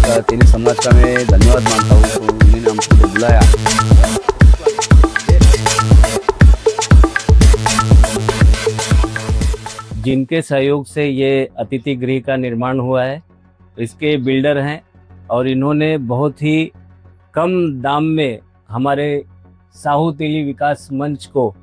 तेली समाज का मैं धन्यवाद मानता हूँ, तो उन्होंने हमको बुलाया। जिनके सहयोग से ये अतिथि गृह का निर्माण हुआ है, इसके बिल्डर हैं और इन्होंने बहुत ही कम दाम में हमारे साहू तेली विकास मंच को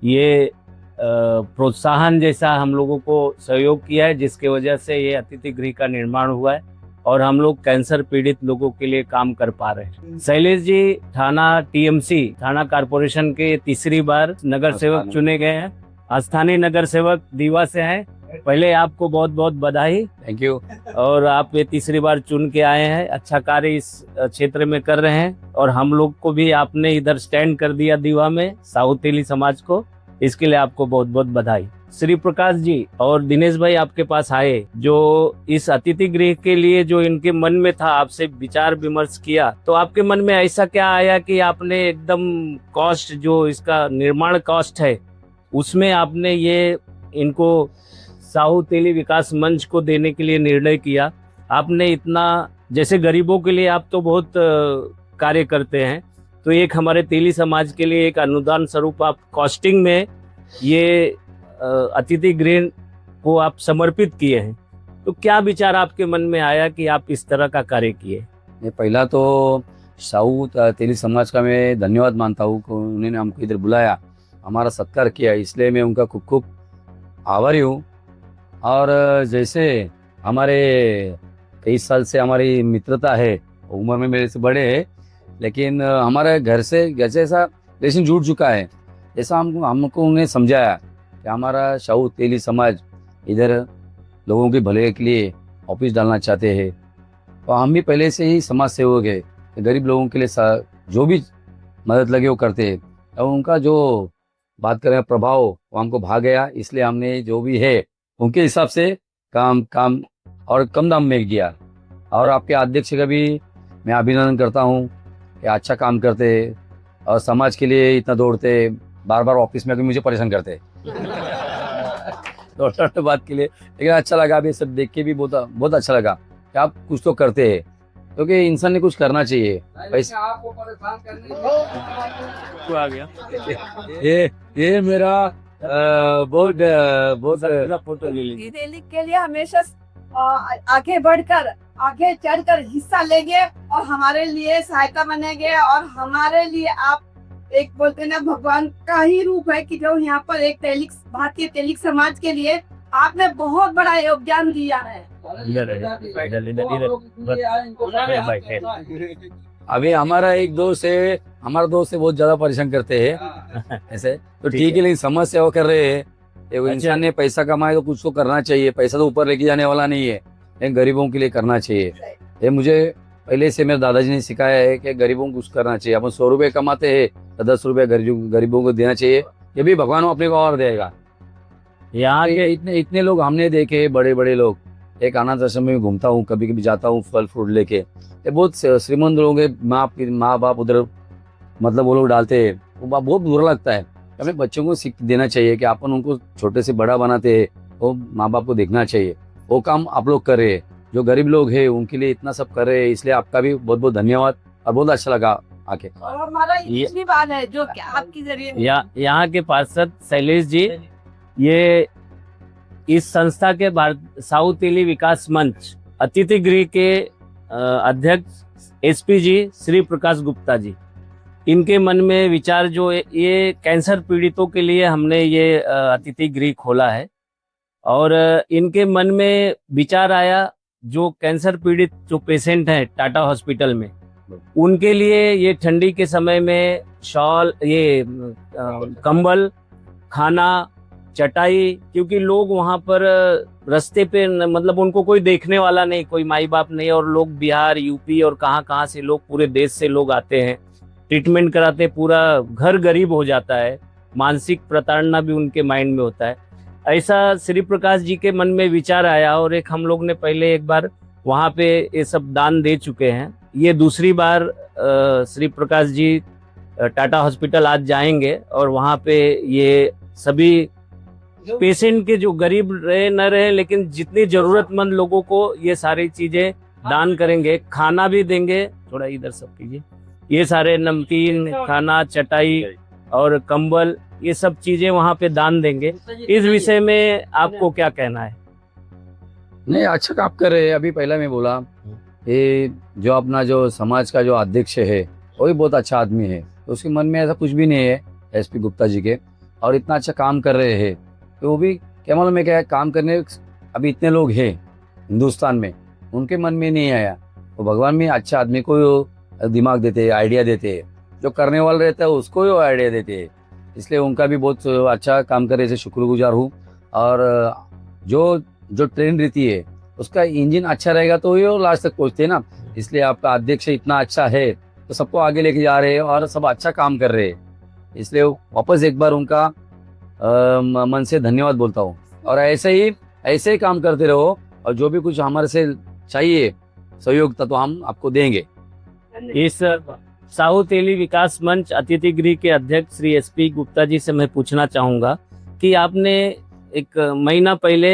ये प्रोत्साहन जैसा हम लोगों को सहयोग किया है, जिसके वजह से ये अतिथि गृह का निर्माण हुआ है और हम लोग कैंसर पीड़ित लोगों के लिए काम कर पा रहे हैं। शैलेश जी थाना टीएमसी थाना कॉरपोरेशन के तीसरी बार नगर सेवक चुने गए हैं। स्थानीय नगर सेवक दीवा से हैं। पहले आपको बहुत बहुत बधाई। Thank you. और आप ये तीसरी बार चुन के आए हैं, अच्छा कार्य इस क्षेत्र में कर रहे हैं और हम लोग को भी आपने इधर स्टैंड कर दिया दीवा में साहू तेली समाज को, इसके लिए आपको बहुत बहुत बधाई। श्री प्रकाश जी और दिनेश भाई आपके पास आए, जो इस अतिथि गृह के लिए जो इनके मन में था, आपसे विचार विमर्श किया, तो आपके मन में ऐसा क्या आया कि आपने एकदम कॉस्ट जो इसका निर्माण कॉस्ट है उसमें आपने ये इनको साहू तेली विकास मंच को देने के लिए निर्णय किया। आपने इतना, जैसे गरीबों के लिए आप तो बहुत कार्य करते हैं, तो एक हमारे तेली समाज के लिए एक अनुदान स्वरूप आप कॉस्टिंग में ये अतिथि गृह को आप समर्पित किए हैं, तो क्या विचार आपके मन में आया कि आप इस तरह का कार्य किए? पहला तो साहू तेली समाज का मैं धन्यवाद मानता हूँ, उन्होंने हमको इधर बुलाया, हमारा सत्कार किया, इसलिए मैं उनका खूब खूब आभारी हूँ। और जैसे हमारे 23 साल से हमारी मित्रता है, उम्र में मेरे से बड़े हैं, लेकिन हमारे घर से ऐसा रिलेशन जुड़ चुका है, ऐसा हमको उन्हें समझाया कि हमारा साहू तेली समाज इधर लोगों के भले के लिए ऑफिस डालना चाहते हैं, तो हम भी पहले से ही समाज सेवक है, गरीब लोगों के लिए जो भी मदद लगे वो करते हैं। और उनका जो बात करें प्रभाव वो हमको भाग गया, इसलिए हमने जो भी है उनके हिसाब से काम और कम दाम में किया। और आपके अध्यक्ष का भी मैं अभिनंदन करता हूँ कि अच्छा काम करते और समाज के लिए इतना दौड़ते, बार बार ऑफिस में भी मुझे परेशान करते दौड़ते बात के लिए, लेकिन अच्छा लगा, अभी सब देख के भी बहुत अच्छा लगा कि आप कुछ तो करते हैं, क्योंकि इंसान ने कुछ करना चाहिए। आपको परेशान करने आ गया ये मेरा बहुत फोटो ले लीजिए। रैली के लिए हमेशा आगे बढ़कर आगे चढ़कर हिस्सा लेंगे और हमारे लिए सहायता बनेंगे, और हमारे लिए आप एक बोलते ना भगवान का ही रूप है कि जो यहाँ पर एक भारतीय तेलिक समाज के लिए आपने बहुत बड़ा योगदान दिया है। अभी हमारा एक दोस्त है, हमारा दोस्त है, बहुत ज्यादा परेशान करते हैं ऐसे, तो ठीक है, लेकिन समझ से वो कर रहे हैं। इंसान ने पैसा कमाए तो कुछ तो करना चाहिए, पैसा तो ऊपर लेके जाने वाला नहीं है, लेकिन गरीबों के लिए करना चाहिए। ये मुझे पहले से मेरे दादाजी ने सिखाया है कि गरीबों को कुछ करना चाहिए। अपन 100 रुपए कमाते हैं तो 10 रुपए गरीबों को देना चाहिए, ये भी भगवान अपने को और देगा। यहाँ के इतने लोग हमने देखे, बड़े बड़े लोग, एक अनाथ आश्रम में घूमता हूँ, कभी कभी जाता हूँ फल फ्रूट लेके, ये बहुत श्रीमंत लोग हैं, माँ बाप उधर मतलब वो लोग डालते हैं, वो बहुत बुरा लगता है। अपने बच्चों को सीख देना चाहिए कि अपन उनको छोटे से बड़ा बनाते हैं, वो माँ बाप को देखना चाहिए, वो काम आप लोग कर रहे हैं, जो गरीब लोग हैं उनके लिए इतना सब कर रहे हैं, इसलिए आपका भी बहुत बहुत धन्यवाद और बहुत अच्छा लगा आके। और हमारा ये बात है जो कि आपके जरिए यहाँ के पार्षद शैलेश जी, ये इस संस्था के साहू तेली विकास मंच अतिथि गृह के अध्यक्ष एसपी जी श्री प्रकाश गुप्ता जी, इनके मन में विचार जो ये कैंसर पीड़ितों के लिए हमने ये अतिथि गृह खोला है, और इनके मन में विचार आया जो कैंसर पीड़ित जो पेशेंट हैं टाटा हॉस्पिटल में, उनके लिए ये ठंडी के समय में शॉल, ये कंबल, खाना, चटाई, क्योंकि लोग वहाँ पर रास्ते पे मतलब उनको कोई देखने वाला नहीं, कोई माई बाप नहीं, और लोग बिहार यूपी और कहाँ से लोग, पूरे देश से लोग आते हैं, ट्रीटमेंट कराते, पूरा घर गरीब हो जाता है, मानसिक प्रताड़ना भी उनके माइंड में होता है। ऐसा श्री प्रकाश जी के मन में विचार आया, और एक हम लोग ने पहले एक बार वहाँ पे ये सब दान दे चुके हैं, ये दूसरी बार श्री प्रकाश जी टाटा हॉस्पिटल आज जाएंगे और वहाँ पे ये सभी पेशेंट के जो गरीब रहे न रहे, लेकिन जितनी जरूरतमंद लोगों को ये सारी चीजें दान करेंगे, खाना भी देंगे। थोड़ा इधर सब कीजिए। ये सारे नमकीन, खाना, चटाई और कंबल, ये सब चीजें वहाँ पे दान देंगे। इस विषय में आपको क्या कहना है? नहीं, अच्छा काम कर रहे हैं। अभी पहले मैं बोला ये जो अपना जो समाज का जो अध्यक्ष है वो भी बहुत अच्छा आदमी है, तो उसके मन में ऐसा कुछ भी नहीं है एसपी गुप्ता जी के, और इतना अच्छा काम कर रहे हैं। तो वो भी क्या मालूम है क्या काम करने, अभी इतने लोग हैं हिंदुस्तान में, उनके मन में नहीं आया। तो भगवान में अच्छा आदमी को दिमाग देते हैं, आइडिया देते हैं, जो करने वाला रहता है उसको ही आइडिया देते हैं। इसलिए उनका भी बहुत अच्छा काम करे से शुक्रगुजार हूँ। और जो ट्रेन रहती है उसका इंजन अच्छा रहेगा तो ये लास्ट तक पहुँचते हैं ना। इसलिए आपका अध्यक्ष इतना अच्छा है तो सबको आगे लेके जा रहे हैं और सब अच्छा काम कर रहे हैं। इसलिए वापस एक बार उनका मन से धन्यवाद बोलता हूँ। और ऐसे ही काम करते रहो, और जो भी कुछ हमारे से चाहिए सहयोग तो हम आपको देंगे। इस साहू तेली विकास मंच अतिथि गृह के अध्यक्ष श्री एसपी गुप्ता जी से मैं पूछना चाहूंगा कि आपने एक महीना पहले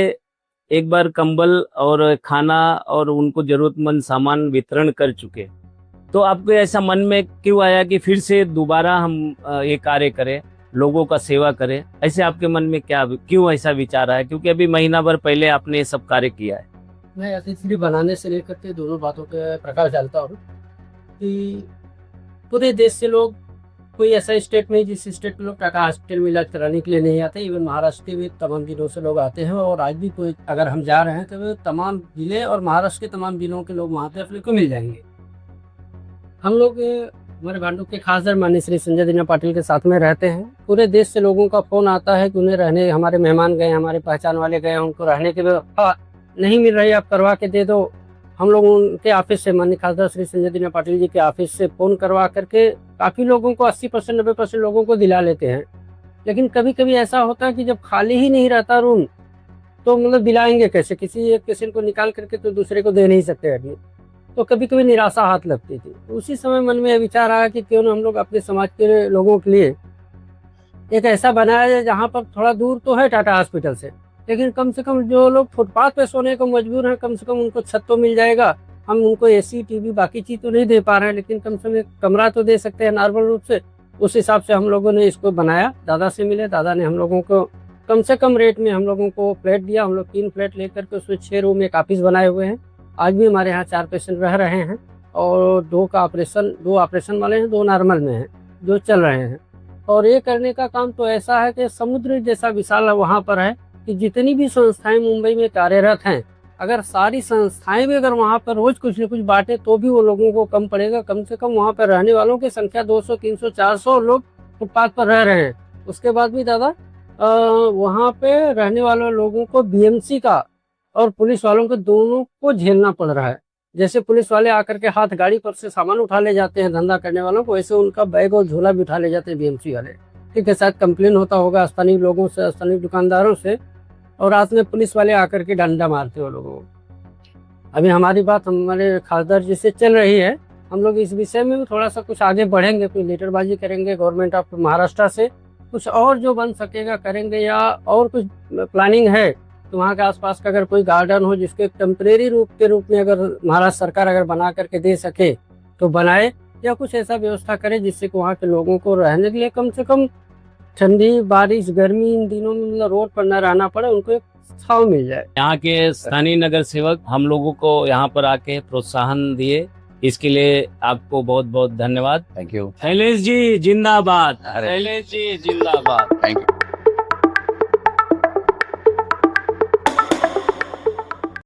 एक बार कंबल और खाना और उनको जरूरतमंद सामान वितरण कर चुके, तो आपको ऐसा मन में क्यों आया कि फिर से दोबारा हम ये कार्य करें, लोगों का सेवा करें? ऐसे आपके मन में क्यों ऐसा विचार आया? क्योंकि अभी महीना भर पहले आपने ये सब कार्य किया है। मैं अतिथि बनाने से लेकर के दोनों बातों पे प्रकाश डालता हूँ कि पूरे देश से लोग, कोई ऐसा स्टेट नहीं जिस स्टेट में लोग टाटा हॉस्पिटल में इलाज कराने के लिए नहीं आते। इवन महाराष्ट्र के भी तमाम जिलों से लोग आते हैं, और आज भी कोई अगर हम जा रहे हैं तो वो तमाम जिले और महाराष्ट्र के तमाम जिलों के लोग वहाँ पे अपने को मिल जाएंगे। हम लोग हमारे भांडुप के खासदार माननीय श्री संजय दीना पाटिल के साथ में रहते हैं। पूरे देश से लोगों का फोन आता है कि उन्हें रहने, हमारे मेहमान गए, हमारे पहचान वाले गए, उनको रहने की व्यवस्था नहीं मिल रही, आप करवा के दे दो। हम लोग उनके ऑफिस से, माननीय खासदार श्री संजय दीना पाटिल जी के ऑफिस से फोन करवा करके काफ़ी लोगों को 80% 90% लोगों को दिला लेते हैं। लेकिन कभी कभी ऐसा होता है कि जब खाली ही नहीं रहता रूम तो मतलब दिलाएंगे कैसे? किसी एक पेशेंट को निकाल करके तो दूसरे को दे नहीं सकते एडमिट, तो कभी कभी निराशा हाथ लगती थी। उसी समय मन में विचार आया कि क्यों ना हम लोग अपने समाज के लोगों के लिए एक ऐसा बनाया जाए जहाँ पर थोड़ा दूर तो है टाटा हॉस्पिटल से, लेकिन कम से कम जो लोग फुटपाथ पे सोने को मजबूर हैं, कम से कम उनको छत तो मिल जाएगा। हम उनको एसी टीवी बाकी चीज़ तो नहीं दे पा रहे हैं, लेकिन कम से कम एक कमरा तो दे सकते हैं नॉर्मल रूप से। उस हिसाब से हम लोगों ने इसको बनाया। दादा से मिले, दादा ने हम लोगों को कम से कम रेट में हम लोगों को फ्लैट दिया। हम लोग 3 फ्लैट लेकर के उसमें 6 रूम एक ऑफिस बनाए हुए हैं। आज भी हमारे यहाँ 4 पेशेंट रह रहे हैं, और 2 ऑपरेशन वाले हैं, 2 नॉर्मल में हैं जो चल रहे हैं। और ये करने का काम तो ऐसा है कि समुद्र जैसा विशाल वहाँ पर है कि जितनी भी संस्थाएं मुंबई में कार्यरत हैं, अगर सारी संस्थाएं भी अगर वहाँ पर रोज कुछ न कुछ बांटे तो भी वो लोगों को कम पड़ेगा। कम से कम वहाँ पर रहने वालों की संख्या 200, 300, 400 लोग फुटपाथ पर रह रहे हैं। उसके बाद भी दादा वहाँ पे रहने वाले लोगों को बीएमसी का और पुलिस वालों को दोनों को झेलना पड़ रहा है। जैसे पुलिस वाले आकर के हाथ गाड़ी पर से सामान उठा ले जाते हैं धंधा करने वालों को, वैसे उनका बैग और झोला भी उठा ले जाते हैं बीएमसी वाले। ठीक है, शायद कंप्लेन होता होगा स्थानीय लोगों से, स्थानीय दुकानदारों से, और रात में पुलिस वाले आकर के डंडा मारते हो लोगों को। अभी हमारी बात हमारे खासदार जी से चल रही है। हम लोग इस विषय में भी थोड़ा सा कुछ आगे बढ़ेंगे, कोई लेटरबाजी करेंगे गवर्नमेंट ऑफ महाराष्ट्र से, कुछ और जो बन सकेगा करेंगे, या और कुछ प्लानिंग है तो वहाँ के आसपास का अगर कोई गार्डन हो जिसके टेम्परेरी रूप के रूप में अगर महाराष्ट्र सरकार अगर बना करके दे सके तो बनाए, या कुछ ऐसा व्यवस्था करे जिससे कि वहाँ के लोगों को रहने के लिए कम से कम ठंडी, बारिश, गर्मी इन दिनों में मतलब रोड पर न रहना पड़े, उनको एक छांव मिल जाए। यहाँ के स्थानीय नगर सेवक हम लोगों को यहाँ पर आके प्रोत्साहन दिए, इसके लिए आपको बहुत बहुत धन्यवाद। Thank you. शैलेश जी जिंदाबाद, अरे। शैलेश जी जिंदाबाद। Thank you.